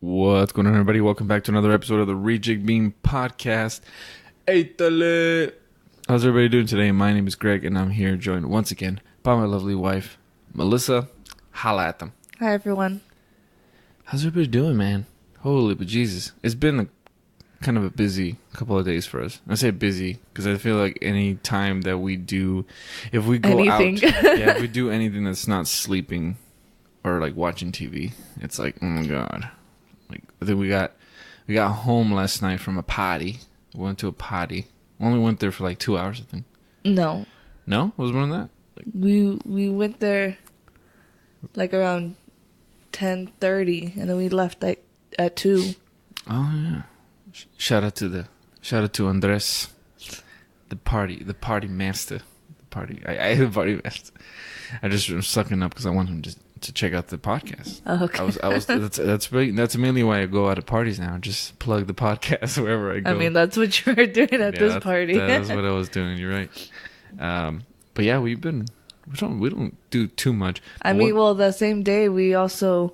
What's going on, everybody? Welcome back to another episode of the Rejig Beam Podcast. Eitale! How's everybody doing today? My name is Greg, and I'm here joined once again by my lovely wife, Melissa. Holla at them. Hi, everyone. How's everybody doing, man? Holy but Jesus. It's been kind of a busy couple of days for us. I say busy because I feel like any time that we do, if we go anything. if we do anything that's not sleeping or like watching TV, it's like, oh my God. Like, I think we got home last night from a party. We went to a party. Only went there for like 2 hours, I think. No, No? Was more than that? we went there like around 10:30, and then we left like at 2. Oh yeah. Shout out to Andres, the party master. I the party master. I just am sucking up because I want him to check out the podcast. Oh, okay. That's mainly why I go out at parties now. Just plug the podcast wherever I go. I mean, that's what you were doing at this party. That's what I was doing. You're right. But yeah, we don't do too much. The same day we also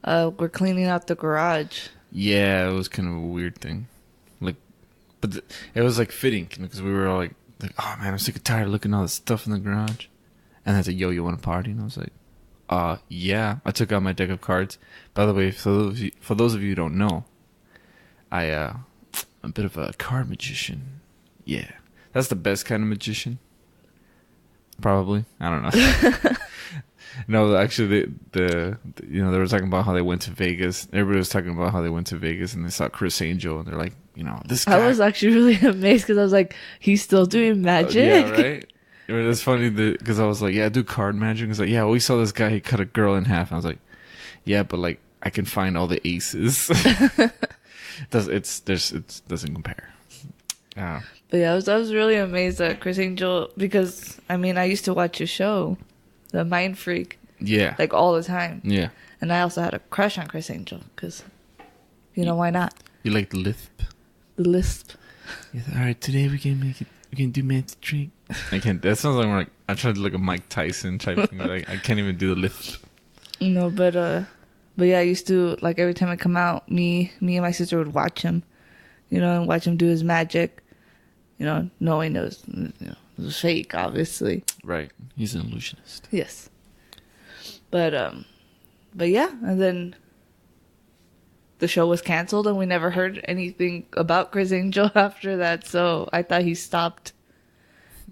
were cleaning out the garage. Yeah, it was kind of a weird thing. It was like fitting because we were all like, oh man, I'm sick and tired of looking at all this stuff in the garage. And I said, yo, you want to party? And I was like, yeah. I took out my deck of cards. By the way, for those of you who don't know, I'm a bit of a card magician. Yeah, that's the best kind of magician. Probably, I don't know. No, actually, they were talking about how they went to Vegas. Everybody was talking about how they went to Vegas and they saw Chris Angel, and they're like, this guy. I was actually really amazed because I was like, he's still doing magic. Yeah, right. It's funny because I was like, yeah, I do card magic. It's like, yeah, we saw this guy. He cut a girl in half. And I was like, yeah, but like I can find all the aces. It doesn't compare. But yeah, I was really amazed at Chris Angel because I used to watch your show, The Mind Freak. Yeah. Like all the time. Yeah. And I also had a crush on Chris Angel because, why not? You like the lisp? The lisp. Yeah, all right, today we can do magic trick. I can't. That sounds like I tried to look at Mike Tyson type thing. Like I can't even do the lisp. No, but yeah, I used to, like, every time I come out, me and my sister would watch him, and watch him do his magic, knowing it was fake, obviously. Right. He's an illusionist. Yes. But yeah, and then the show was canceled and we never heard anything about Chris Angel after that, so I thought he stopped.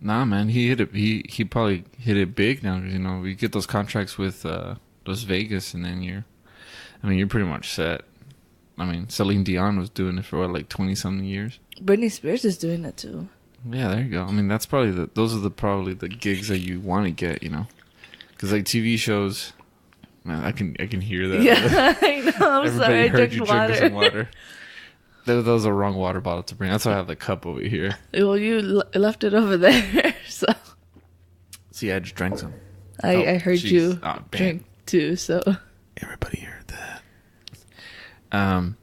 Nah, man, he hit it. He probably hit it big now because we get those contracts with Las Vegas, and then you're pretty much set. Celine Dion was doing it for like 20-something years. Britney Spears is doing it too. Yeah, there you go. That's probably those are probably the gigs that you want to get, because like TV shows. Man, I can hear that. Yeah, I know. I'm sorry. I heard you water. drinking some water. That was a wrong water bottle to bring. That's why I have the cup over here. Well, you left it over there, so. See, I just drank some. I heard you drink too, so. Everybody heard that.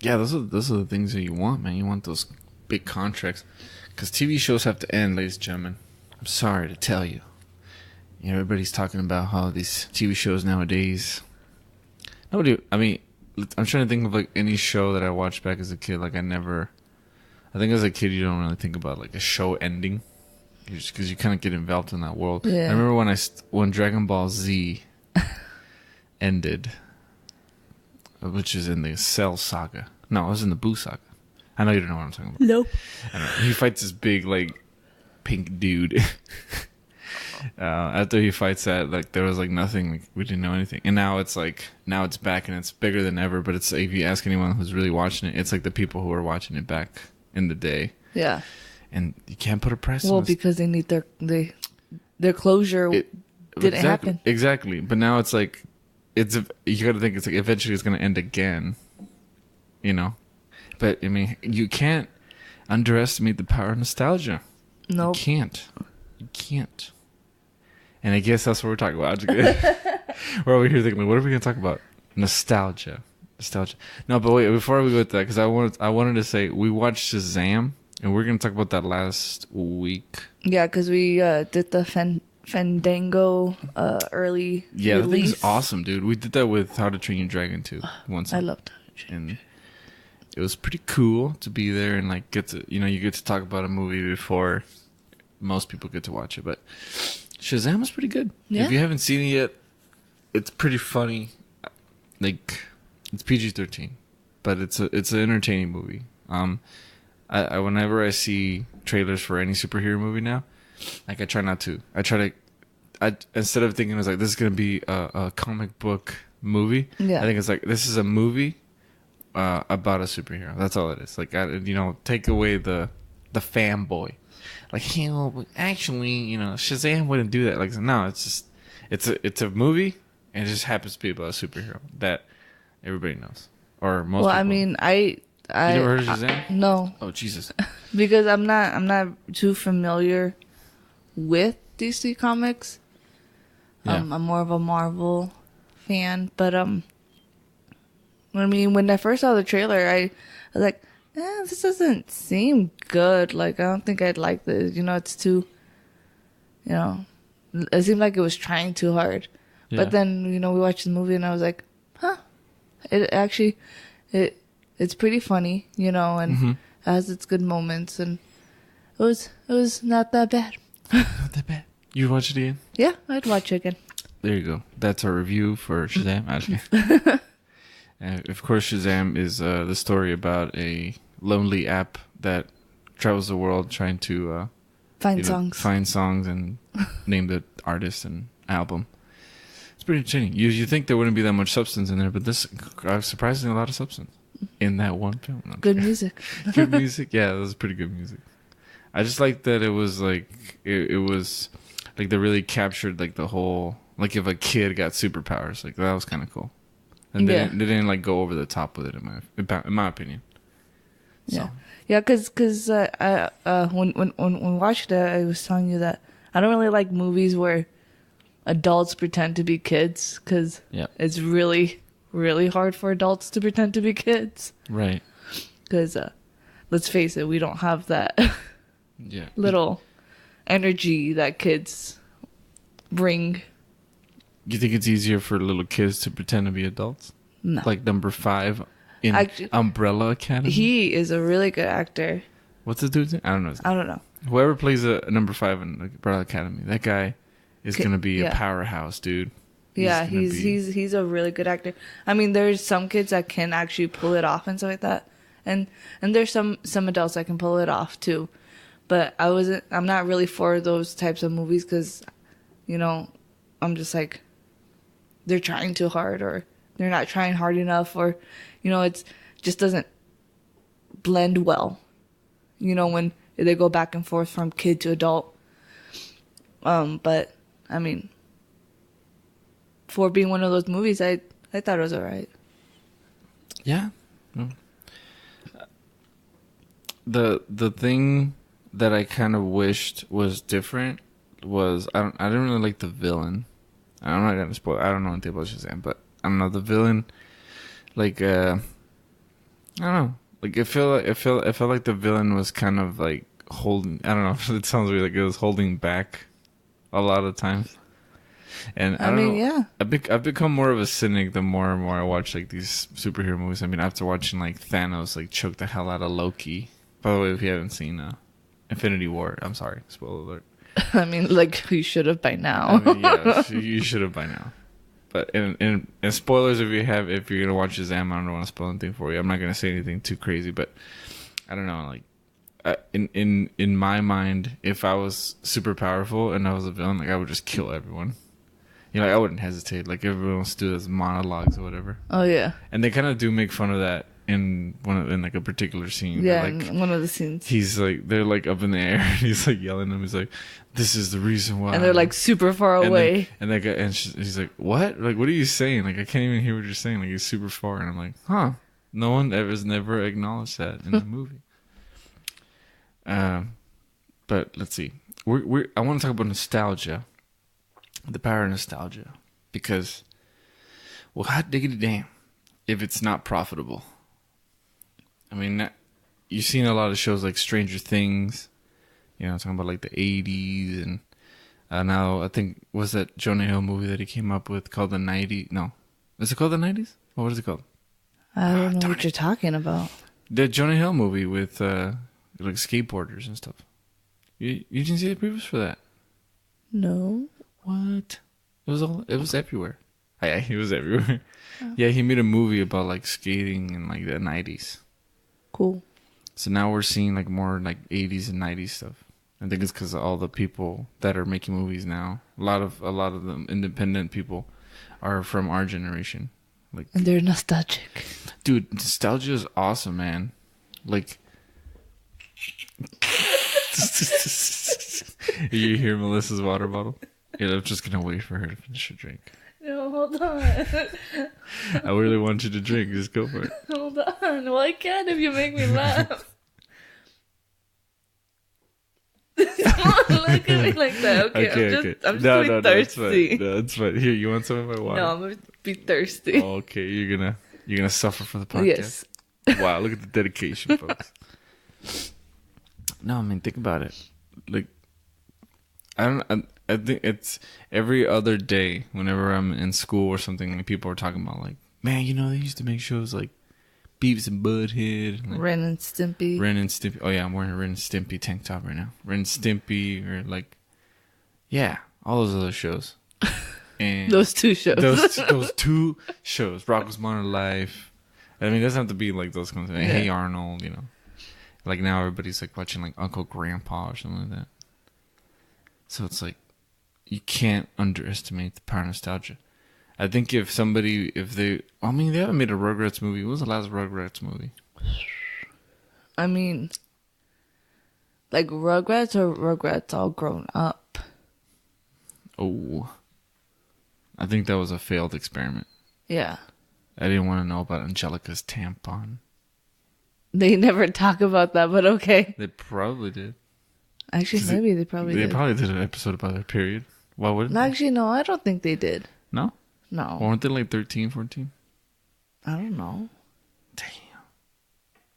Yeah, those are the things that you want, man. You want those big contracts, because TV shows have to end, ladies and gentlemen. I'm sorry to tell you. Everybody's talking about how these TV shows nowadays. I'm trying to think of like any show that I watched back as a kid. Like I think as a kid you don't really think about like a show ending, just because you kind of get involved in that world. Yeah. I remember when Dragon Ball Z ended, which is in the Cell saga. No, it was in the Buu saga. I know you don't know what I'm talking about. Nope. I don't know. He fights this big like pink dude. After he fights that, like there was like nothing, like, we didn't know anything, and now it's back and it's bigger than ever. But it's, if you ask anyone who's really watching it, it's like the people who were watching it back in the day. Yeah. And you can't put a price on it. Well, this. because they need their closure didn't happen. Exactly. But now it's like you got to think it's like eventually it's going to end again. But you can't underestimate the power of nostalgia. No. Nope. You can't. And I guess that's what we're talking about. We're over here thinking, what are we going to talk about? Nostalgia. No, but wait, before we go with that, because I wanted to say, we watched Shazam, and we're going to talk about that last week. Yeah, because we did the Fandango early Yeah, release. that thing's awesome, dude. We did that with How to Train Your Dragon too. I loved and it was pretty cool to be there and like get to you get to talk about a movie before most people get to watch it. But Shazam was pretty good. Yeah. If you haven't seen it yet, it's pretty funny. Like it's PG-13, but it's an entertaining movie. I whenever I see trailers for any superhero movie now, like I try not to. Instead of thinking it's like this is gonna be a comic book movie, Yeah. I think it's like this is a movie about a superhero. That's all it is. Like take away the fanboy. Like actually, Shazam wouldn't do that. Like no, it's just it's a movie and it just happens to be about a superhero that everybody knows or most. Well, people. I mean, I You never heard of Shazam? no, Oh Jesus! because I'm not too familiar with DC Comics. Yeah. I'm more of a Marvel fan, but I mean, when I first saw the trailer, I was like, this doesn't seem good. Like, I don't think I'd like this. It's too, it seemed like it was trying too hard. Yeah. But then, we watched the movie and I was like, it actually, it's pretty funny, and Mm-hmm. it has its good moments, and it was not that bad. Not that bad. You watch it again? Yeah, I'd watch it again. There you go. That's our review for Shazam. Of course, Shazam is the story about a lonely app that travels the world trying to Find songs. find songs and name the artist and album. It's pretty entertaining. You think there wouldn't be that much substance in there, but this surprisingly a lot of substance in that one film. No, Good music. good music. Yeah, it was pretty good music. I just like that it was like it was like they really captured like the whole like if a kid got superpowers, like that was kind of cool. And they didn't like go over the top with it in my opinion. So. Yeah, because when we watched it, I was telling you that I don't really like movies where adults pretend to be kids because it's really, really hard for adults to pretend to be kids. Right. Because let's face it, we don't have that little energy that kids bring. You think it's easier for little kids to pretend to be adults? No. Like number 5 in Umbrella Academy? He is a really good actor. What's the dude's name? I don't know his name. I don't know. Whoever plays a number 5 in Umbrella Academy, that guy is going to be a powerhouse, dude. He's a really good actor. I mean, there's some kids that can actually pull it off and stuff like that. And there's some adults that can pull it off too. But I'm not really for those types of movies because, I'm just like, they're trying too hard or they're not trying hard enough or, it just doesn't blend well, when they go back and forth from kid to adult. But, I mean, for being one of those movies, I thought it was all right. Yeah. The thing that I kind of wished was different was I didn't really like the villain. I'm not gonna spoil. I don't know anything about Shazam, but I don't know the villain. Like I don't know. Like it felt like the villain was kind of like holding. I don't know. It sounds weird. Like it was holding back a lot of times. And I don't know. Yeah. I've become more of a cynic the more and more I watch like these superhero movies. I mean, after watching like Thanos like choke the hell out of Loki. By the way, if you haven't seen Infinity War, I'm sorry, spoiler alert. I mean, like you should have by now. I mean, yeah, you should have by now. But and spoilers if you're gonna watch Shazam, I don't want to spoil anything for you. I'm not gonna say anything too crazy, but I don't know. Like in my mind, if I was super powerful and I was a villain, like I would just kill everyone. Like I wouldn't hesitate. Like everyone wants to do those monologues or whatever. Oh yeah. And they kind of do make fun of that in like a particular scene. Yeah, like, in one of the scenes. He's like they're like up in the air and he's like yelling at them. He's like, "This is the reason why." And they're like super far away. And that guy he's like, "What? Like what are you saying? Like I can't even hear what you're saying. Like he's super far." And I'm like, "Huh? No one never acknowledged that in the movie." But let's see. I want to talk about nostalgia. The power of nostalgia. Because, well, hot diggity damn if it's not profitable. I mean, you've seen a lot of shows like Stranger Things, talking about like the 80s. And now I think, was that Jonah Hill movie that he came up with called the 90s? No. Is it called the 90s? What is it called? I don't know what you're talking about. The Jonah Hill movie with like skateboarders and stuff. You didn't see the previews for that? No. What? It was everywhere. Yeah, he was everywhere. Oh. Yeah, he made a movie about like skating in like the 90s. Cool. So now we're seeing like more like 80s and 90s stuff. I think it's because of all the people that are making movies now. A lot of the independent people are from our generation. Like, and they're nostalgic. Dude, nostalgia is awesome, man. Like, you hear Melissa's water bottle? Yeah, I'm just gonna wait for her to finish her drink. No, hold on. I really want you to drink. Just go for it. Hold on. Well, I can if you make me laugh. Don't look at me like that. Okay, I'm just thirsty. No, it's fine. Here, you want some of my water? No, I'm gonna be thirsty. Oh, okay, you're gonna suffer for the podcast. Yes. Wow, look at the dedication, folks. No, I mean, think about it. Like, I think it's every other day whenever I'm in school or something, like, people are talking about, like, man, you know, they used to make shows like Beavis and Butthead. Like, Ren and Stimpy. Ren and Stimpy. Oh, yeah, I'm wearing a Ren and Stimpy tank top right now. Ren and Stimpy, or like, yeah, all those other shows. And those two shows. Those two shows. Rocko's Modern Life. I mean, it doesn't have to be like those kinds of things. Hey Arnold, you know. Like now everybody's like watching like Uncle Grandpa or something like that. So it's like, you can't underestimate the power of nostalgia. I think they haven't made a Rugrats movie. What was the last Rugrats movie? I mean, like Rugrats or Rugrats all grown up? Oh. I think that was a failed experiment. Yeah. I didn't want to know about Angelica's tampon. They never talk about that, but okay. They probably did. Actually, maybe they probably did. They probably did an episode about that period. Why wouldn't they? Actually, no, I don't think they did. No? No. Weren't they like 13, 14? I don't know. Damn.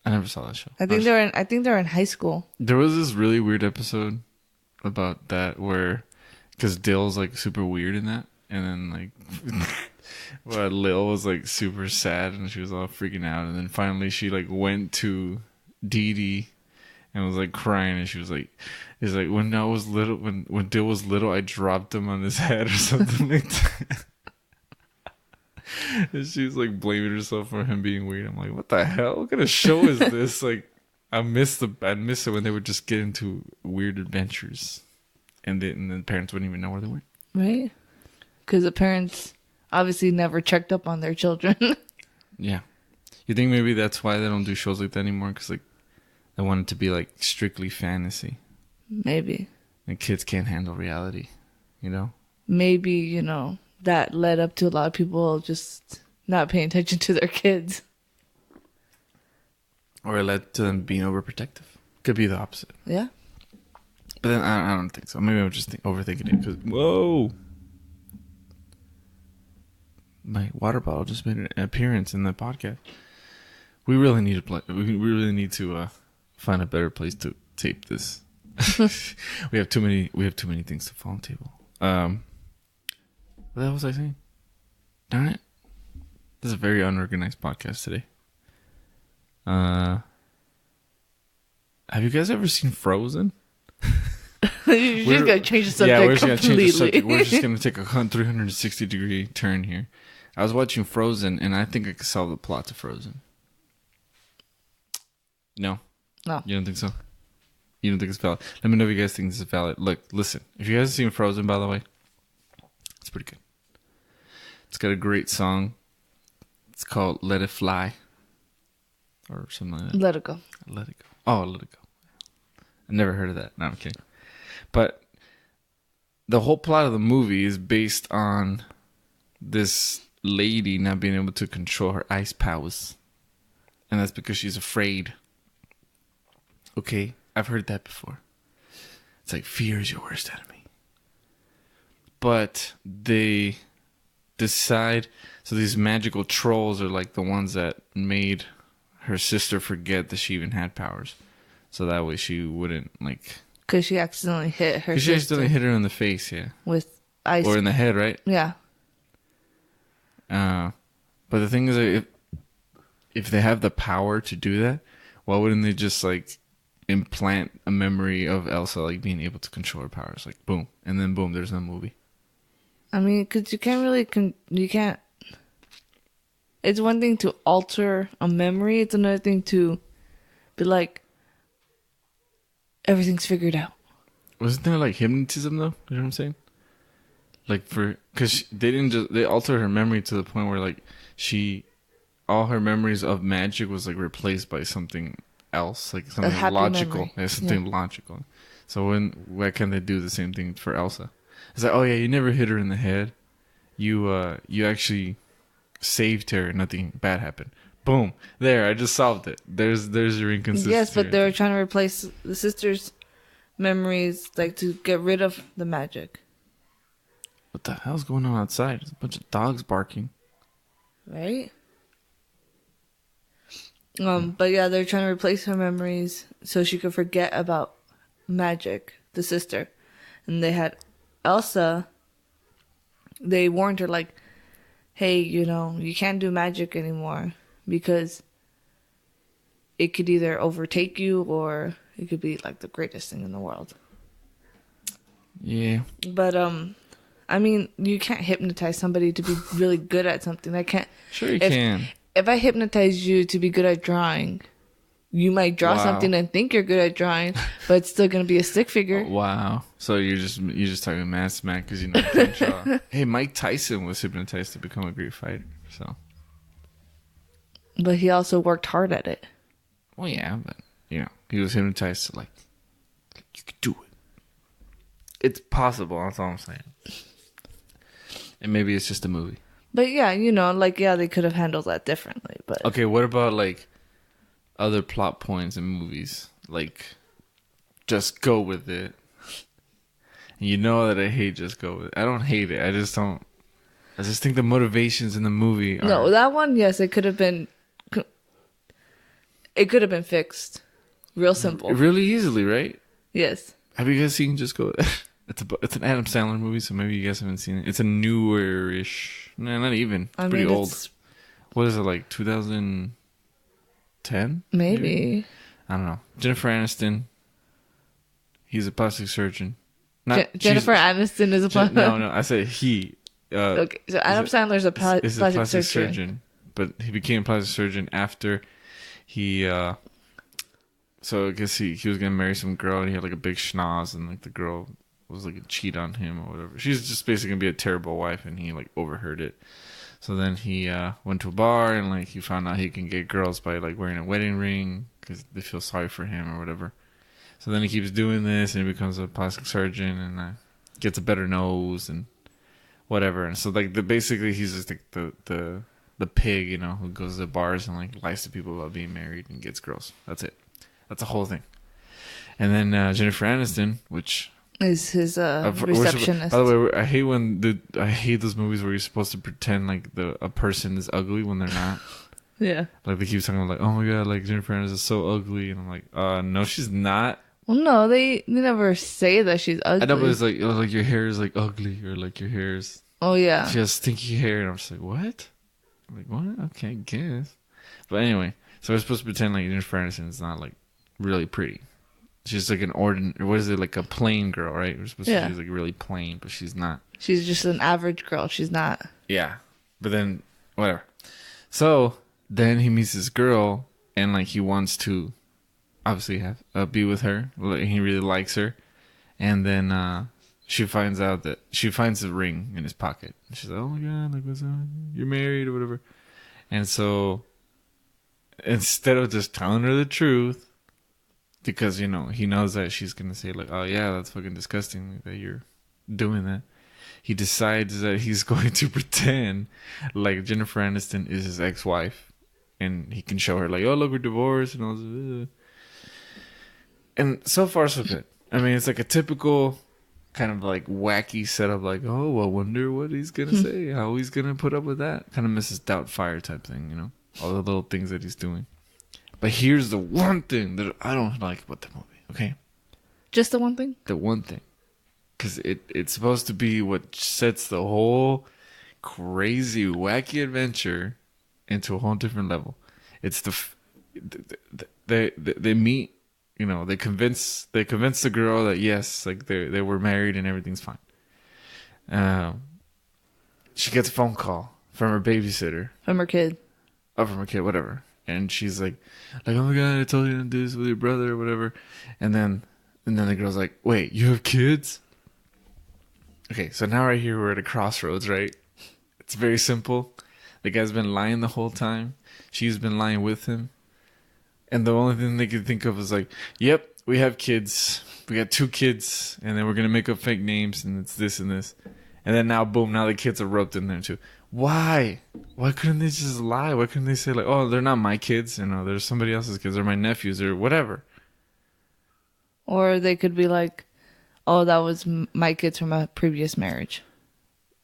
I never saw that show. I think they're in high school. There was this really weird episode about that where, because Dill's like super weird in that, and then like Lil was like super sad and she was all freaking out, and then finally she like went to Dee Dee and was like crying, and she was like, "It's like when I was little, when Dill was little, I dropped him on his head or something like that." And she was like blaming herself for him being weird. I'm like, what the hell? What kind of show is this? Like, I miss it when they would just get into weird adventures, and the parents wouldn't even know where they went. Right? Because the parents obviously never checked up on their children. Yeah. You think maybe that's why they don't do shows like that anymore? Because like they want it to be like strictly fantasy. Maybe. And kids can't handle reality, you know? Maybe, you know, that led up to a lot of people just not paying attention to their kids. Or it led to them being overprotective. Could be the opposite. Yeah. But then I don't think so. Maybe I'm just overthinking it. Because, whoa! My water bottle just made an appearance in the podcast. We really need to find a better place to tape this. we have too many things to fall on the table. What the hell was I saying? Darn it. This is a very unorganized podcast today. Have you guys ever seen Frozen? You just gotta change the subject. Yeah, we're just completely. gonna change the subject. We're just gonna take a 360-degree turn here. I was watching Frozen, and I think I could solve the plot to Frozen. No? No. You don't think so? You don't think it's valid? Let me know if you guys think this is valid. Look, listen. If you guys have seen Frozen, by the way, it's pretty good. It's got a great song. It's called Let It Fly. Or something like that. Let It Go. Let It Go. Oh, Let It Go. I never heard of that. No, I'm kidding. But the whole plot of the movie is based on this lady not being able to control her ice powers. And that's because she's afraid. Okay, I've heard that before. It's like, fear is your worst enemy. But they decide, so these magical trolls are like the ones that made her sister forget that she even had powers. So that way she wouldn't like... Because she accidentally hit her sister. She accidentally hit her in the face, yeah. With ice. Or in the head, right? Yeah. But the thing is, if they have the power to do that, why wouldn't they just like implant a memory of Elsa like being able to control her powers? Like boom, and then boom, there's no movie. I mean, because you can't really you can't. It's one thing to alter a memory. It's another thing to be like, everything's figured out. Wasn't there like hypnotism though? You know what I'm saying? Like because they altered her memory to the point where like all her memories of magic was like replaced by something else, like something logical. Yeah, something logical. So why can't they do the same thing for Elsa? It's like, oh yeah, you never hit her in the head. You actually saved her and nothing bad happened. Boom. There, I just solved it. There's your inconsistency. Yes, but they were trying to replace the sister's memories, like to get rid of the magic. What the hell's going on outside? There's a bunch of dogs barking. Right? But yeah, they're trying to replace her memories so she could forget about magic, the sister. And they had Elsa, they warned her like, hey, you can't do magic anymore because it could either overtake you or it could be like the greatest thing in the world. Yeah. But I mean, you can't hypnotize somebody to be really good at something. I can't. Sure you can. If I hypnotize you to be good at drawing, you might draw something and think you're good at drawing, but it's still gonna be a stick figure. Wow. So you're just talking mad smack because you can't draw. Hey, Mike Tyson was hypnotized to become a great fighter. So. But he also worked hard at it. Well, yeah, but he was hypnotized to like you could do it. It's possible. That's all I'm saying. And maybe it's just a movie. But yeah, they could have handled that differently. But okay, what about like other plot points in movies? Like, just go with it. You know that I hate just go with it. I don't hate it. I just don't. I just think the motivations in the movie are... No, that one, yes, it could have been... It could have been fixed. Real simple. Really easily, right? Yes. Have you guys seen Just Go With It? It's an Adam Sandler movie, so maybe you guys haven't seen it. It's a newer-ish... No, not even. It's pretty old. What is it, like 2010? Maybe. I don't know. Jennifer Aniston. He's a plastic surgeon. Jennifer Aniston is a plastic... No, I said he. Okay, so Adam Sandler's a plastic surgeon. But he became a plastic surgeon after he... So I guess he was going to marry some girl and he had like a big schnoz and like the girl was like a cheat on him or whatever. She's just basically going to be a terrible wife and he like overheard it. So then he went to a bar and like he found out he can get girls by like wearing a wedding ring because they feel sorry for him or whatever. So then he keeps doing this and he becomes a plastic surgeon and gets a better nose and whatever. And so like basically he's just like the pig, who goes to bars and like lies to people about being married and gets girls. That's it. That's the whole thing. And then Jennifer Aniston, which is his receptionist. By the way, I hate those movies where you're supposed to pretend like a person is ugly when they're not. Yeah. Like they keep talking like, oh my god, like Jennifer Aniston is so ugly, and I'm like, no, she's not. Well, no, they never say that she's ugly. I know, but it's like your hair is like ugly, or like your hair is. Oh yeah. She has stinky hair, and I'm just like, what? I'm like, what? Okay, I guess. But anyway, so we're supposed to pretend like Jennifer Aniston is not like really pretty. She's like an ordinary, what is it, like a plain girl, right? We're supposed to be like really plain, but she's not. She's just an average girl. She's not. Yeah. But then, whatever. So, then he meets this girl, and like he wants to obviously be with her. He really likes her. And then she finds out that she finds a ring in his pocket. And she's like, oh my god, like, what's up? You're married or whatever. And so, instead of just telling her the truth, because, he knows that she's going to say, like, oh, yeah, that's fucking disgusting that you're doing that. He decides that he's going to pretend like Jennifer Aniston is his ex-wife. And he can show her, like, oh, look, we're divorced. And all this. And so far, so good. I mean, it's like a typical kind of, like, wacky setup. Like, oh, I wonder what he's going to say. How he's going to put up with that. Kind of Mrs. Doubtfire type thing, all the little things that he's doing. But here's the one thing that I don't like about the movie, okay? Just the one thing? The one thing. Because it's supposed to be what sets the whole crazy, wacky adventure into a whole different level. it's they meet, you know, they convince the girl that yes, like they were married and everything's fine. She gets a phone call from her babysitter. From her kid. Oh, from her kid, whatever. And she's like, oh my God, I told you to do this with your brother or whatever. And then the girl's like, wait, you have kids? Okay, so now right here we're at a crossroads, right? It's very simple. The guy's been lying the whole time. She's been lying with him. And the only thing they could think of is like, yep, we have kids. We got 2 kids. And then we're going to make up fake names. And it's this and this. And then now, boom, now the kids are roped in there too. Why? Why couldn't they just lie? Why couldn't they say like, oh, they're not my kids. You know, they're somebody else's kids. They're my nephews or whatever. Or they could be like, oh, that was my kids from a previous marriage.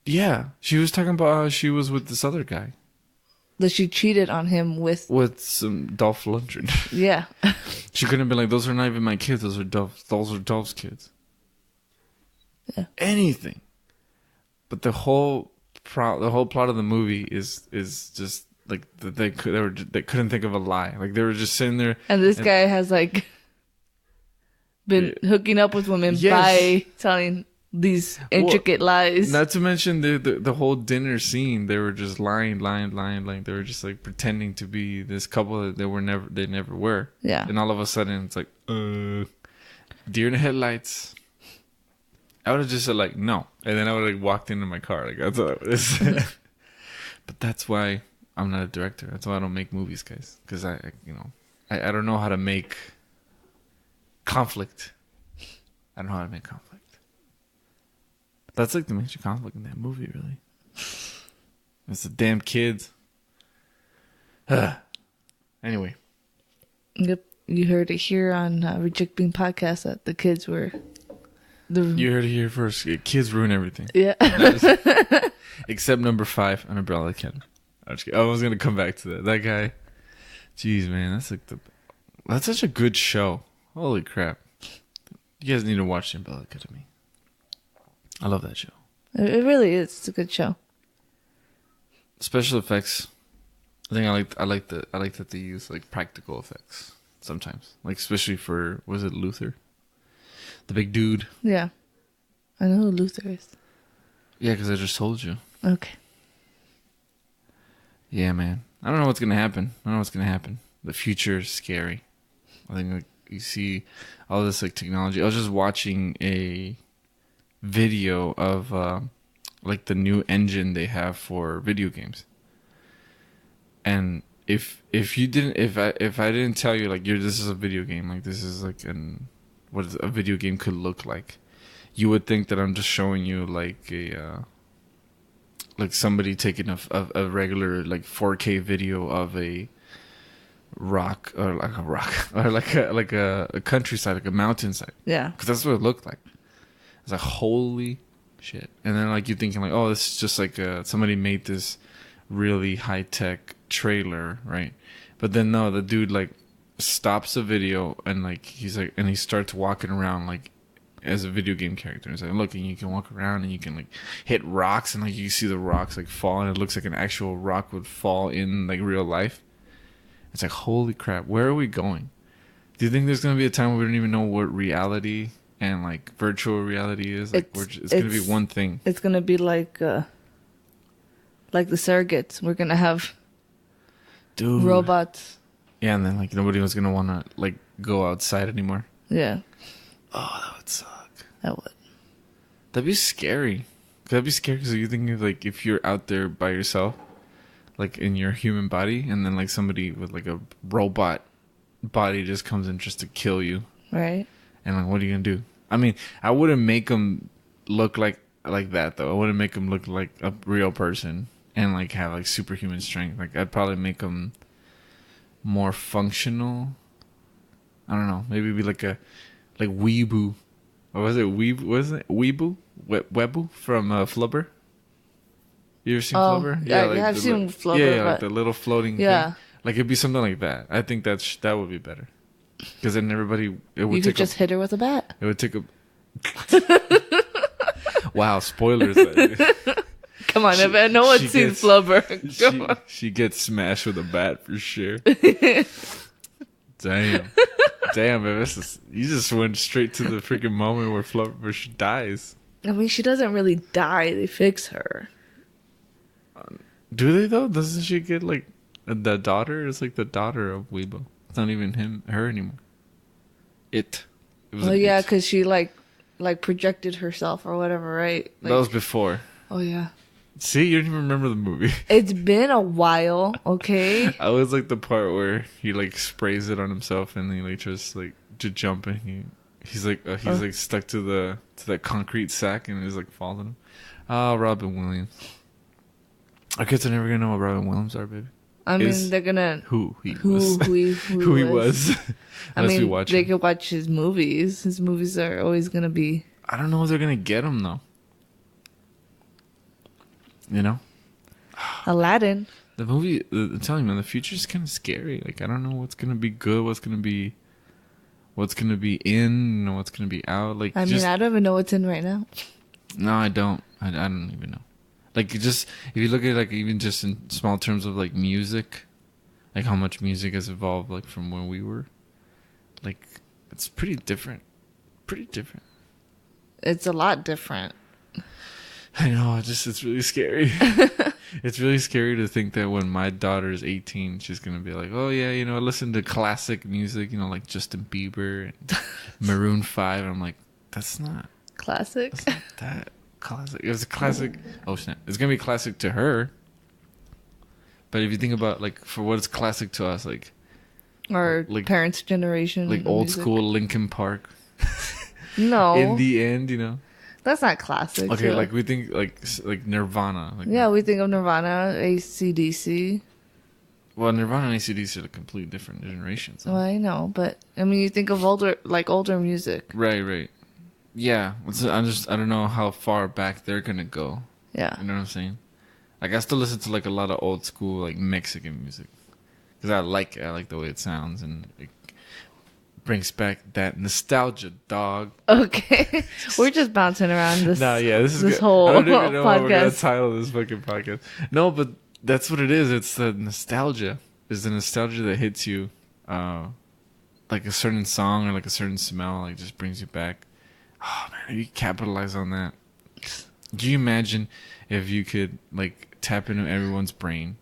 Yeah. She was talking about how she was with this other guy. That she cheated on him with some Dolph Lundgren. Yeah. She couldn't have been like, those are not even my kids. Those are Dolph's kids. Yeah. Anything. But the whole plot of the movie is just like they couldn't think of a lie. Like they were just sitting there. And this guy has like been hooking up with women by telling these intricate lies. Not to mention the whole dinner scene, they were just lying. They were just like pretending to be this couple that they never were. Yeah. And all of a sudden it's like, deer in the headlights. I would have just said like no, and then I would have like, walked into my car. Like that's what I would say. But that's why I'm not a director. That's why I don't make movies, guys. Because I don't know how to make conflict. I don't know how to make conflict. That's like the major conflict in that movie, really. It's the damn kids. Anyway. Yep, you heard it here on Reject Bean Podcast that the kids were. You heard it here first. Kids ruin everything. Yeah. Except number 5 on Umbrella Academy. I was gonna come back to that. That guy. Jeez, man, that's such a good show. Holy crap! You guys need to watch the Umbrella Academy. I love that show. It really is. It's a good show. Special effects. I think I like that they use like practical effects sometimes. Like especially for was it Luther? The big dude. Yeah. I know who Luther is. Yeah, because I just told you. Okay. Yeah, man. I don't know what's going to happen. The future is scary. I think like, you see all this like technology. I was just watching a video of like the new engine they have for video games. And if I didn't tell you like this is a video game, like this is like what a video game could look like, you would think that I'm just showing you like like somebody taking a regular like 4K video of a rock or like a countryside, like a mountainside. Yeah, because that's what it looked like. It's like holy shit, and then like you're thinking like, oh, this is just like somebody made this really high tech trailer, right? But then no, the dude like stops the video and like he's like, and he starts walking around like as a video game character. It's like, look, and you can walk around and you can like hit rocks and like you see the rocks like fall and it looks like an actual rock would fall in like real life. It's like, holy crap, where are we going? Do you think there's going to be a time where we don't even know what reality and like virtual reality is? Like it's going to be one thing. It's going to be like the surrogates. We're going to have robots. Yeah, and then like nobody was going to want to like go outside anymore. Yeah. Oh, that would suck. That would. That'd be scary. That'd be scary because you think of like if you're out there by yourself, like in your human body, and then like somebody with like a robot body just comes in just to kill you. Right. And like, what are you gonna do? I mean, I wouldn't make them look like that though. I wouldn't make them look like a real person and like have like superhuman strength. Like I'd probably make them more functional. I don't know. Maybe be like Weeaboo. Or was it Weeaboo? Webu from Flubber? You ever seen Flubber? Yeah, like I've seen Flubber. Yeah, like the little floating thing. Like it'd be something like that. I think that would be better. Because then everybody... You could just hit her with a bat. It would take a... Wow, spoilers. Come on, if no one's seen Flubber. She gets smashed with a bat for sure. Damn, man, you just went straight to the freaking moment where she dies. I mean, she doesn't really die. They fix her. Do they though? Doesn't she get like the daughter? Is like the daughter of Weibo. It's not even her anymore. It was. Oh yeah, because she like projected herself or whatever, right? Like, that was before. Oh yeah. See, you don't even remember the movie. It's been a while, okay? I was like the part where he like sprays it on himself and he like tries like to jump and he's like stuck to that concrete sack and he's like falling. Robin Williams. Our kids are never gonna know what Robin Williams are, baby. I mean, they're gonna who he was. I mean, they could watch his movies. His movies are always gonna be. I don't know if they're gonna get him though. You know, Aladdin. The movie. I'm telling you, man, the future is kind of scary. Like I don't know what's gonna be good, what's gonna be in, what's gonna be out. Like I mean, I don't even know what's in right now. No, I don't. I don't even know. Like just if you look at like even just in small terms of like music, like how much music has evolved like from when we were, like it's pretty different. It's a lot different. I know. It's really scary. It's really scary to think that when my daughter is 18, she's gonna be like, oh yeah, you know, listen to classic music, you know, like Justin Bieber and Maroon 5. I'm like, that's not classic. That's not that classic. It was a classic. Oh snap! It's gonna be classic to her. But if you think about like for what is classic to us, like our parents' generation, like old school Linkin Park. No. In the end, you know. That's not classic. Okay, like we think like Nirvana. Like, yeah, we think of Nirvana, AC/DC. Well, Nirvana and AC/DC are like completely different generations. Huh? Well, I know, but I mean, you think of older music. Right. Yeah, I don't know how far back they're gonna go. Yeah, you know what I'm saying. Like I still listen to like a lot of old school like Mexican music because I like it. I like the way it sounds and it brings back that nostalgia, dog. Okay, we're just bouncing around this. No, yeah, this is whole I don't even know podcast. How we're gonna title this fucking podcast. No, but that's what it is. It's the nostalgia. It's the nostalgia that hits you, like a certain song or like a certain smell, like just brings you back. Oh man, you capitalize on that. Do you imagine if you could like tap into everyone's brain,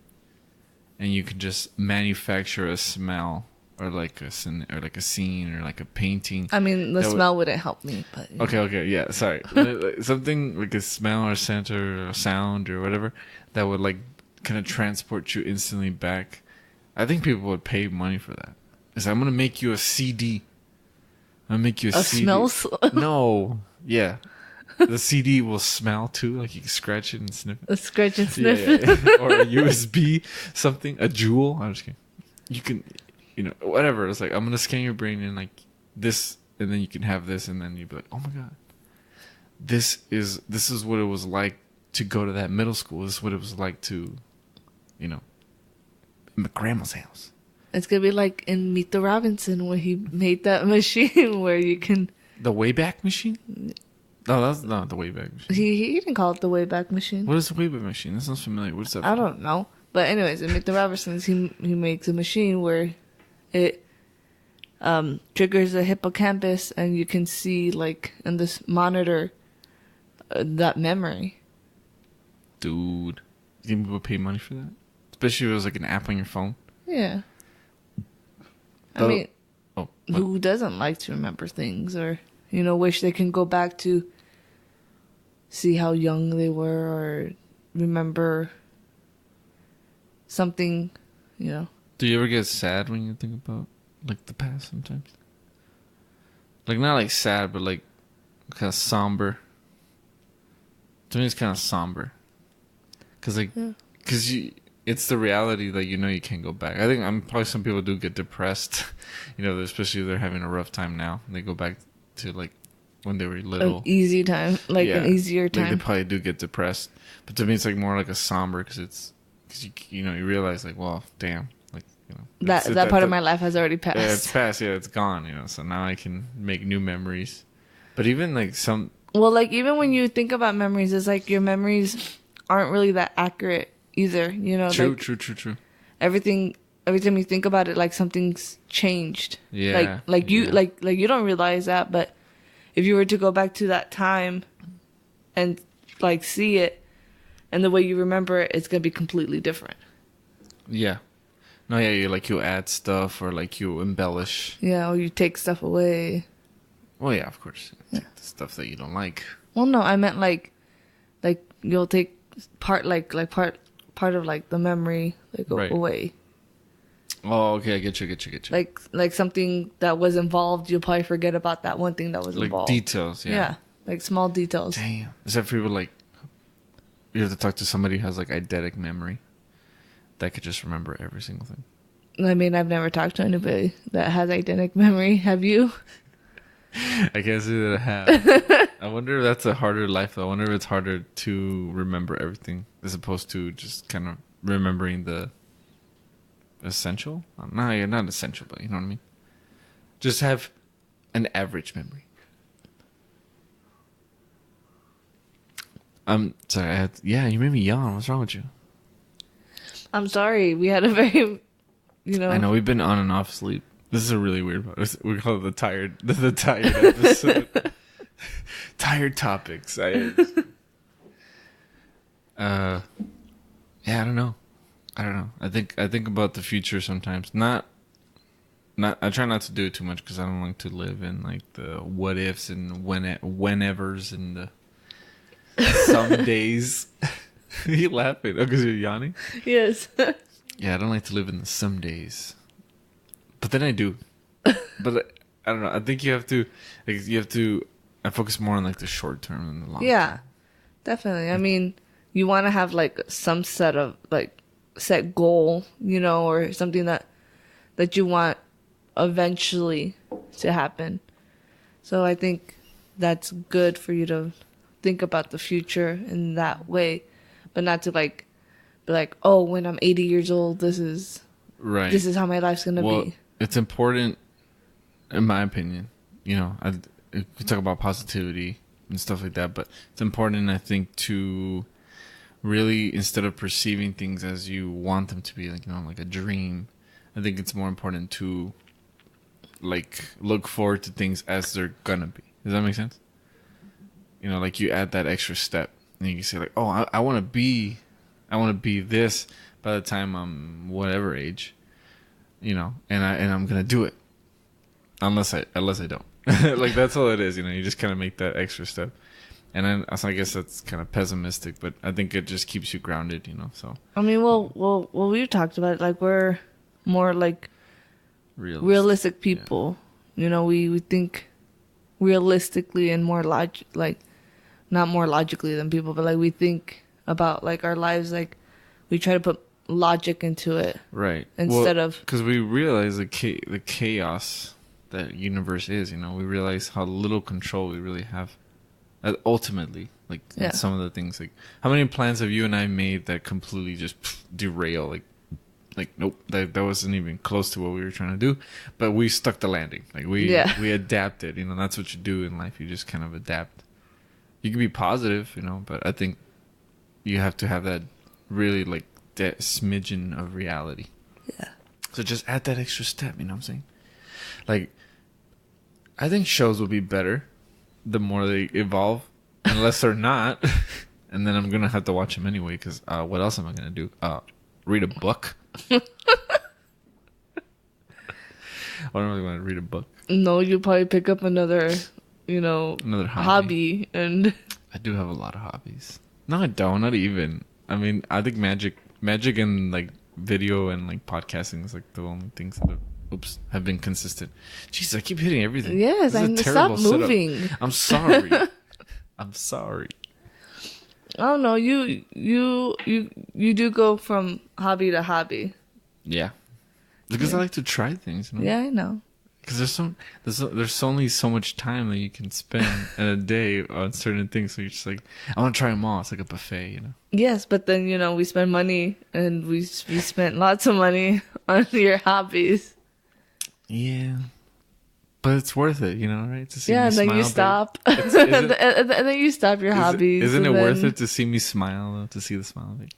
and you could just manufacture a smell or like a scene or like a painting? I mean, the smell wouldn't help me, but okay, yeah, sorry. Something like a smell or scent or a sound or whatever that would like kind of transport you instantly back. I think people would pay money for that. It's like, I'm gonna make you a CD. I'm gonna make you a CD. Smells? No, yeah. The CD will smell too, like you can scratch it and sniff it. Scratch and sniff it. Or a USB, something, a jewel. I'm just kidding. You can, you know, whatever. It's like, I'm going to scan your brain and like this, and then you can have this, and then you'd be like, oh my God. This is what it was like to go to that middle school. This is what it was like to, you know, my grandma's house. It's going to be like in Meet the Robinson where he made that machine where you can... The Wayback Machine? No, that's not the Wayback Machine. He didn't call it the Wayback Machine. What is the Wayback Machine? That sounds familiar. What's that? I don't know. But anyways, in Meet the Robinsons, he makes a machine where it triggers a hippocampus and you can see, like, in this monitor, that memory. Dude. You think people pay money for that? Especially if it was like an app on your phone? Yeah. I mean, who doesn't like to remember things or, you know, wish they can go back to see how young they were or remember something, you know. Do you ever get sad when you think about, like, the past sometimes? Like, not like sad, but like kind of somber. To me, it's kind of somber. Because, like, it's the reality that you know you can't go back. I think probably some people do get depressed, you know, especially if they're having a rough time now. And they go back to, like, when they were little. An easy time, like an easier time. Like they probably do get depressed. But to me, it's like more like a somber because you know, you realize, like, well, damn. Like, you know. That part of my life has already passed. Yeah, it's passed. Yeah, it's gone, you know. So now I can make new memories. But even, like, some... Well, like, even when you think about memories, it's like your memories aren't really that accurate either. You know, True, like true. everything. Every time you think about it, like something's changed. Yeah. Like you you don't realize that, but if you were to go back to that time and like see it, and the way you remember it, it's gonna be completely different. Yeah. No, yeah, you add stuff or like you embellish. Yeah, or you take stuff away. Well, yeah, of course. Take the stuff that you don't like. Well, no, I meant like you'll take part part of like the memory Right. away. Oh, okay, I get you. Like something that was involved, you'll probably forget about that one thing that was Like involved. details, yeah. Yeah, like small details. Damn. Is that for people like you have to talk to somebody who has like eidetic memory that could just remember every single thing? I mean, I've never talked to anybody that has eidetic memory. Have you? I can't say that I have. I wonder if that's a harder life though. I wonder if it's harder to remember everything as opposed to just kind of remembering the essential. No, not essential, but you know what I mean. Just have an average memory. Sorry. You made me yawn. What's wrong with you? I'm sorry. We had a very, I know we've been on and off sleep. This is a really weird one. We call it the tired episode. Tired topics. Yeah, I don't know. I think about the future sometimes. Not. I try not to do it too much because I don't like to live in like the what ifs and whenevers and the some days. Are you laughing? Oh, because you're yawning? Yes. Yeah, I don't like to live in the some days. But then I do. But I don't know. I think you have to. I focus more on like the short term than the long term. Yeah, definitely. I mean, you want to have like some set goal, or something that you want eventually to happen. So I think that's good for you to think about the future in that way, but not to be like, oh, when I'm 80 years old, this is how my life's gonna be. It's important, in my opinion. We talk about positivity and stuff like that, but it's important, I think, to really, instead of perceiving things as you want them to be, like a dream, I think it's more important to look forward to things as they're gonna be. Does that make sense? Like you add that extra step, and you can say like, oh, I want to be this by the time I'm whatever age, and I'm gonna do it, unless I don't. Like that's all it is. You just kind of make that extra step, and then I guess that's kind of pessimistic, but I think it just keeps you grounded. So I mean, well, we've talked about it, like we're more like realistic people. Yeah. We think realistically and more not more logically than people, but like we think about like our lives, like we try to put logic into it, right? Instead of because we realize the chaos that universe is. We realize how little control we really have. Ultimately, some of the things, like how many plans have you and I made that completely just derail? Like nope, that wasn't even close to what we were trying to do, but we stuck the landing. Like we adapted. That's what you do in life. You just kind of adapt. You can be positive, but I think you have to have that really that smidgen of reality. Yeah. So just add that extra step. You know what I'm saying? Like, I think shows will be better the more they evolve, unless they're not. And then I'm gonna have to watch them anyway. Because what else am I gonna do? Read a book. I don't really want to read a book. No, you'll probably pick up another hobby. And I do have a lot of hobbies. No, I don't. Not even. I mean, I think magic and video and podcasting is the only things that have been consistent. Jeez, I keep hitting everything. Yes, I stop moving. Setup. I'm sorry. I'm sorry. Oh no, you do go from hobby to hobby. Yeah, because I like to try things. Yeah, I know. Because there's only so much time that you can spend in a day on certain things. So you're just like, I want to try them all. It's like a buffet, Yes, but then we spend money, and we spent lots of money on your hobbies. Yeah, But it's worth it, you know, right? To see Yeah, me and then smile, you babe. stop. Is and it- then you stop your hobbies. Isn't it and worth then- it to see me smile, though, to see the smile? Babe?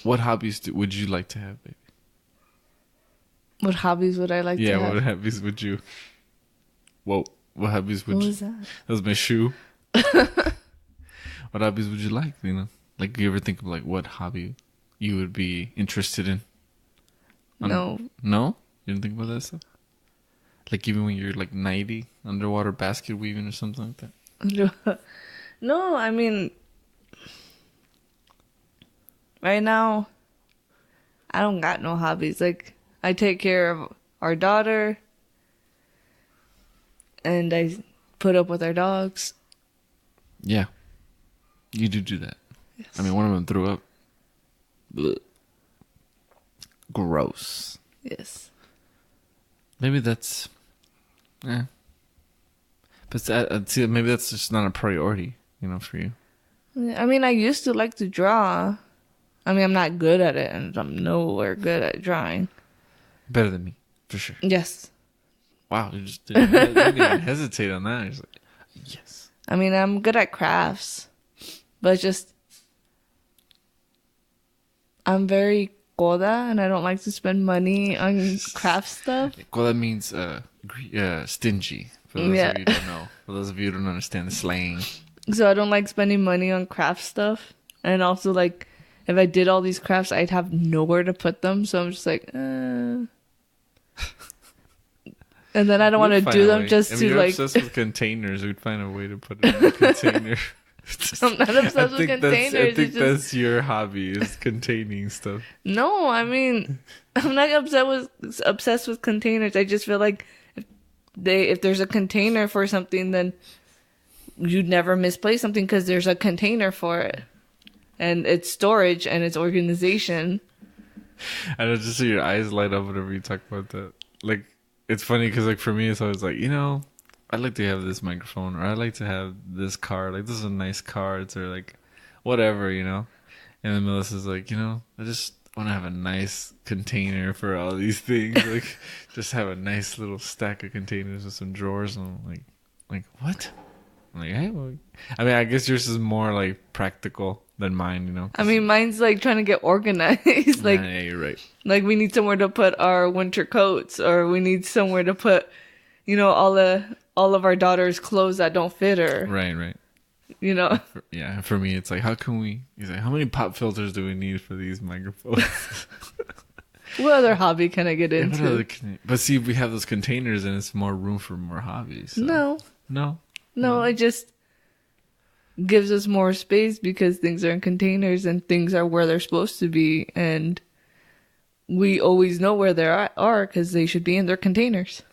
What hobbies would you like to have, baby? What hobbies would I like to have? What hobbies would you? Whoa, what hobbies would What you? was that? That was my shoe. What hobbies would you like? You know, like you ever think of like what hobby you would be interested in? No. No, you didn't think about that stuff. Like even when you're like 90, underwater basket weaving or something like that. No, I mean, right now, I don't got no hobbies. Like, I take care of our daughter, and I put up with our dogs. Yeah, you do that. Yes. I mean, one of them threw up. Blech. Gross. Yes. Maybe that's, yeah. But see, maybe that's just not a priority, you know, for you. I mean, I used to like to draw. I mean, I'm not good at it, and I'm nowhere good at drawing. Better than me, for sure. Yes. Wow, you just didn't even hesitate on that. You're just like, yes. I mean, I'm good at crafts, but it's just I'm very coda, and I don't like to spend money on craft stuff. Well, that means stingy. For those Yeah. of you who don't know. For those of you who don't understand the slang. So I don't like spending money on craft stuff. And also, like, if I did all these crafts, I'd have nowhere to put them. So I'm just like, And then I don't want to do them just to, you're like... obsessed with containers. We'd find a way to put it in a container. I'm not obsessed with containers. I think it's just... that's your hobby, is containing stuff. No, I mean, I'm not obsessed with containers. I just feel like if there's a container for something, then you'd never misplace something because there's a container for it. And it's storage and it's organization. I don't just see your eyes light up whenever you talk about that. Like, it's funny because, like, for me, it's always like, you know, I'd like to have this microphone, or I'd like to have this card. Like, this is a nice cards, or like, whatever, you know. And then Melissa's like, you know, I just want to have a nice container for all these things. Like, just have a nice little stack of containers with some drawers. And I'm like what? I'm like, hey, well, I mean, I guess yours is more like practical than mine, you know. I mean, mine's like trying to get organized. Like, yeah, you're right. Like, we need somewhere to put our winter coats, or we need somewhere to put, you know, all of our daughter's clothes that don't fit her. Right. You know? For me, it's like, he's like, how many pop filters do we need for these microphones? What other hobby can I get into? But see, we have those containers, and it's more room for more hobbies. So. No. It just gives us more space because things are in containers and things are where they're supposed to be, and we always know where they are because they should be in their containers.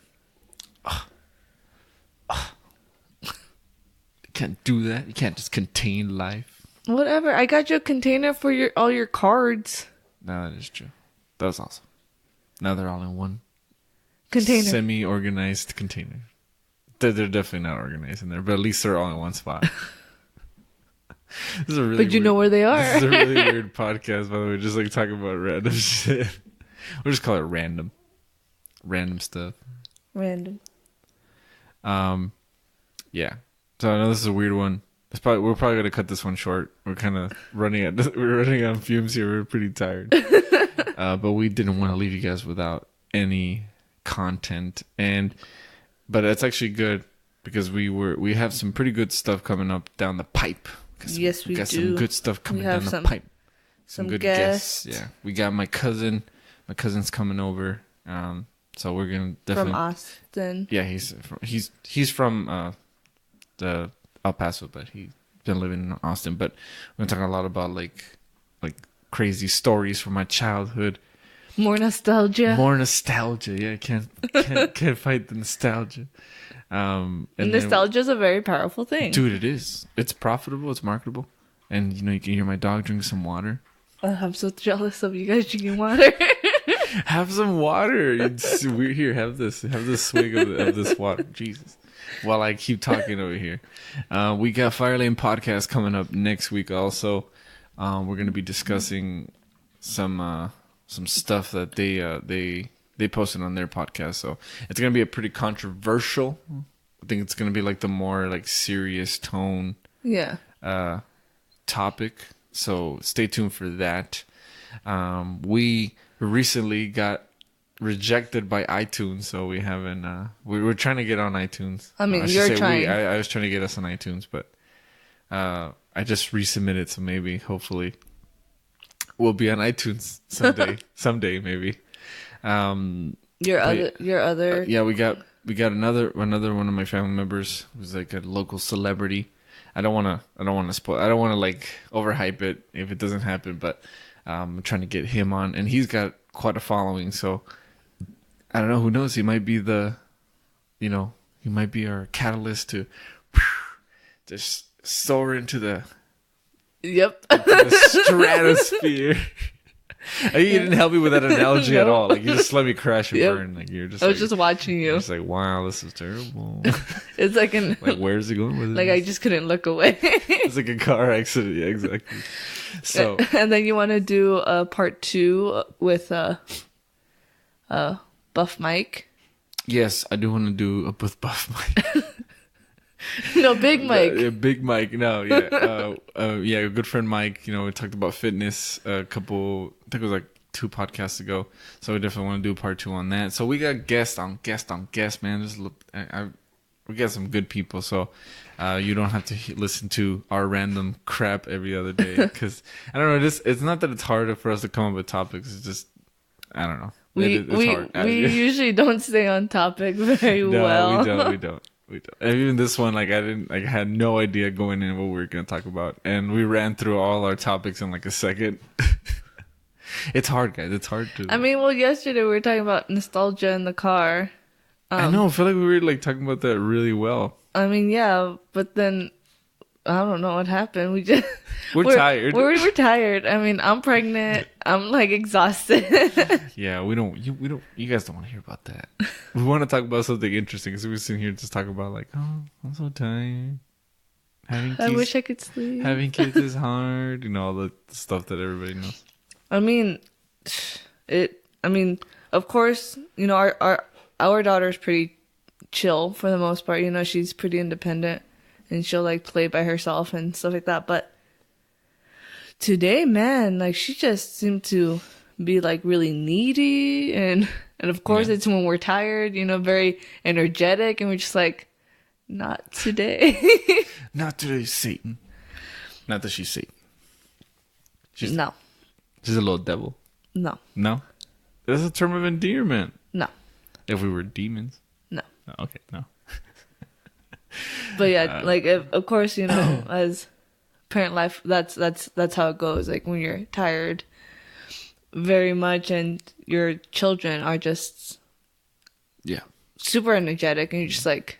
You can't do that. You can't just contain life. Whatever. I got you a container for all your cards. No, that is true. That was awesome. Now they're all in one Container. semi-organized container. They're definitely not organized in there, but at least they're all in one spot. This is a really But you know where they are. This is a really weird podcast, by the way. Just like talking about random shit. We'll just call it random. Random stuff. Random. Yeah. So I know this is a weird one. We're probably gonna cut this one short. We're kind of running on fumes here. We're pretty tired. But we didn't want to leave you guys without any content, but it's actually good because we have some pretty good stuff coming up down the pipe. Yes, we got do. some good stuff coming down the pipe. Some good guests. Yeah, we got my cousin. My cousin's coming over. So we're gonna definitely from Austin. Yeah, he's from the El Paso, but he's been living in Austin. But we're gonna talk a lot about like crazy stories from my childhood. More nostalgia. Yeah, can't fight the nostalgia. And nostalgia is a very powerful thing. Dude, it is. It's profitable. It's marketable. And you know, you can hear my dog drink some water. I'm so jealous of you guys drinking water. Have some water. We're here. Have this swig of this water. Jesus. While I keep talking over here, we got Firelane podcast coming up next week. Also, we're going to be discussing some stuff that they they posted on their podcast. So it's gonna be a pretty controversial. I think it's gonna be like the more like serious tone topic. So stay tuned for that. We recently got rejected by iTunes, so we haven't. We were trying to get on iTunes. I mean, you're trying. I was trying to get us on iTunes, but I just resubmitted, so maybe, hopefully, we'll be on iTunes someday. Someday, maybe. Your other. Yeah, we got another one of my family members who's like a local celebrity. I don't want to spoil. I don't want to like overhype it if it doesn't happen, but I'm trying to get him on, and he's got quite a following. So I don't know. Who knows? He might be he might be our catalyst to just soar into the stratosphere. You didn't help me with that analogy at all. Like, you just let me crash and burn. Like, you're just. I was just watching you. It's like, wow, this is terrible. It's like where's it going with it? Like, I just couldn't look away. It's like a car accident. Yeah, exactly. So. And then you want to do a part 2 with Buff Mike. Yes, I do want to do a with Buff Mike. No, Big Mike. Big Mike. No, yeah. A good friend Mike, we talked about fitness I think it was like 2 podcasts ago. So we definitely want to do part 2 on that. So we got guest on guest, man. We got some good people. So you don't have to listen to our random crap every other day. Because, I don't know, it's not that it's harder for us to come up with topipics. It's just, I don't know. It's hard. We usually don't stay on topic very well. No, we don't. And even this one, like, I had no idea going in what we were going to talk about, and we ran through all our topics in like a second. It's hard, guys. It's hard to. I mean, well, yesterday we were talking about nostalgia in the car. I know. I feel like we were like talking about that really well. I mean, yeah, but then I don't know what happened. We're tired. We're tired. I mean, I'm pregnant. I'm like exhausted. Yeah, we don't. You guys don't want to hear about that. We want to talk about something interesting. So we're sitting here just talking about like, oh, I'm so tired. I wish I could sleep. Having kids is hard. All the stuff that everybody knows. I mean, of course, our daughter's pretty chill for the most part. She's pretty independent. And she'll like play by herself and stuff like that. But today, man, like she just seemed to be like really needy. And of course it's when we're tired, very energetic. And we're just like, not today. Not today, Satan. Not that she's Satan. No. She's a little devil. No. No? That's a term of endearment. No. If we were demons. No. Oh, okay, no. But yeah, of course, as parent life, that's how it goes. Like when you're tired very much and your children are just super energetic and you're just like,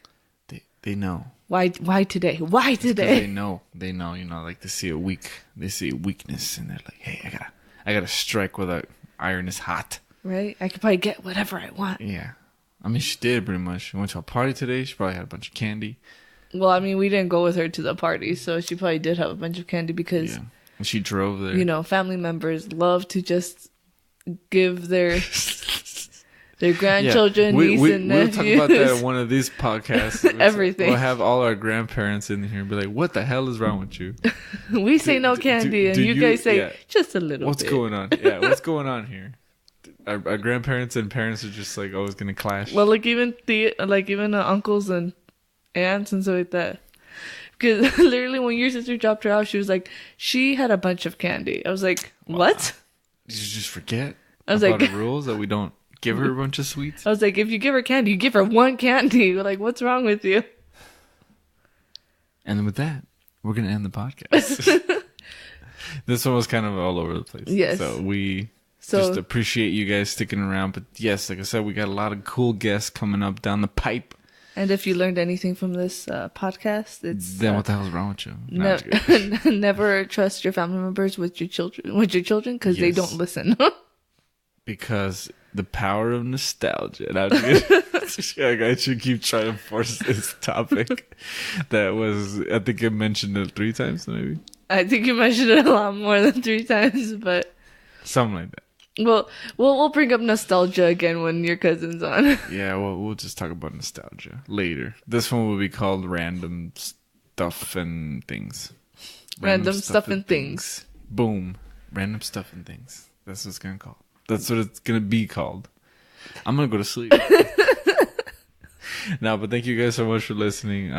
they know. Why today? Why today? They know, like they see a weakness and they're like, hey, I gotta strike while the iron is hot. Right? I could probably get whatever I want. Yeah. I mean, she did pretty much. She went to a party today. She probably had a bunch of candy. Well, I mean, we didn't go with her to the party, so she probably did have a bunch of candy because... Yeah. And she drove there. Family members love to just give their grandchildren, niece and nephews... We'll talk about that in one of these podcasts. Everything. We'll have all our grandparents in here and be like, what the hell is wrong with you? We say no candy, and you guys say just a little bit. What's going on? Yeah, what's going on here? Our grandparents and parents are just like always gonna clash. Well, like even uncles and aunts and stuff like that. Because literally, when your sister dropped her off, she was like, she had a bunch of candy. I was like, what? Did you just forget? I was like, the rules that we don't give her a bunch of sweets. I was like, if you give her candy, you give her one candy. We're like, what's wrong with you? And then with that, we're gonna end the podcast. This one was kind of all over the place. Yes. So we. Just appreciate you guys sticking around. But yes, like I said, we got a lot of cool guests coming up down the pipe. And if you learned anything from this podcast, it's... Then what the hell is wrong with you? Never trust your family members with your children, because they don't listen. Because the power of nostalgia. I should keep trying to force this topic. That was, I think I mentioned it 3 times maybe. I think you mentioned it a lot more than 3 times, but... Something like that. We'll bring up nostalgia again when your cousin's on. Yeah, we'll just talk about nostalgia later. This one will be called Random Stuff and Things. Random stuff and things. Boom. Random Stuff and Things. That's what it's gonna call. That's what it's gonna be called. I'm gonna go to sleep. No, but thank you guys so much for listening.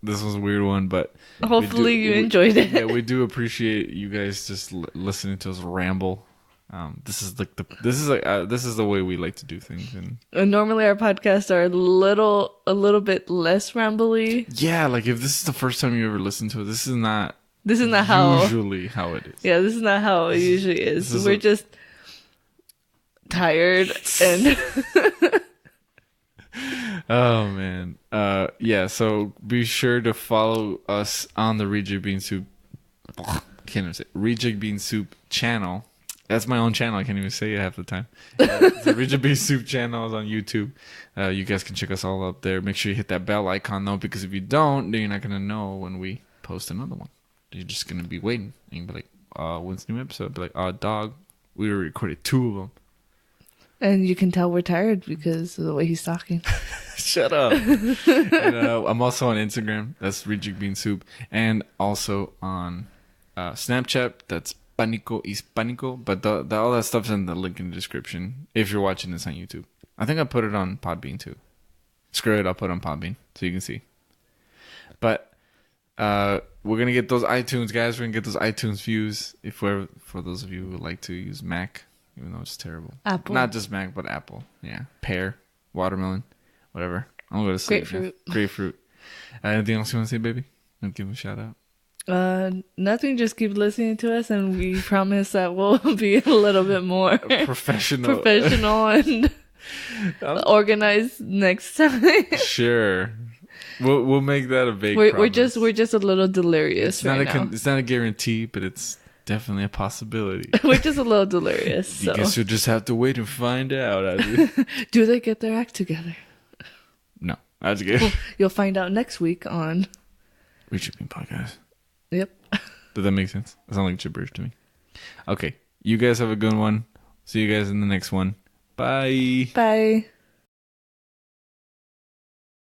This was a weird one, but hopefully you enjoyed it. Yeah, we do appreciate you guys just listening to us ramble. This is the way we like to do things. And normally our podcasts are a little bit less rambly. Yeah, like if this is the first time you ever listen to it, this is not how usually how it is. Yeah, this is not how it usually is. We're just tired and oh man. Yeah, so be sure to follow us on the Rejig Bean Soup can't even say Rejig Bean Soup channel. That's my own channel. I can't even say it half the time. The Rejig Bean Soup channel is on YouTube. You guys can check us all up there. Make sure you hit that bell icon though, because if you don't, then you're not gonna know when we post another one. You're just gonna be waiting. And you'll be like, when's the new episode? Be like, dog, we already recorded 2 of them. And you can tell we're tired because of the way he's talking. Shut up. And, I'm also on Instagram. That's Rejig Bean Soup. And also on Snapchat. That's Panico Hispanico. But all that stuff's in the link in the description if you're watching this on YouTube. I think I put it on Podbean too. Screw it, I'll put it on Podbean so you can see. But we're going to get those iTunes, guys. We're going to get those iTunes views for those of you who would like to use Mac. Even though it's terrible. Apple. Not just Mac, but Apple. Yeah. Pear, watermelon, whatever. I'm going to say grapefruit. Grapefruit. Anything else you want to say, baby? I'll give him a shout out. Nothing. Just keep listening to us, and we promise that we'll be a little bit more professional and organized next time. Sure. We'll make that a vague promise. We're just a little delirious now. It's not a guarantee, but it's definitely a possibility. We're just a little delirious. I guess you'll just have to wait and find out. Do they get their act together? No. That's good. You'll find out next week on Rejig Bean Podcast. Yep. Does that make sense? That sounds like gibberish to me. Okay. You guys have a good one. See you guys in the next one. Bye. Bye.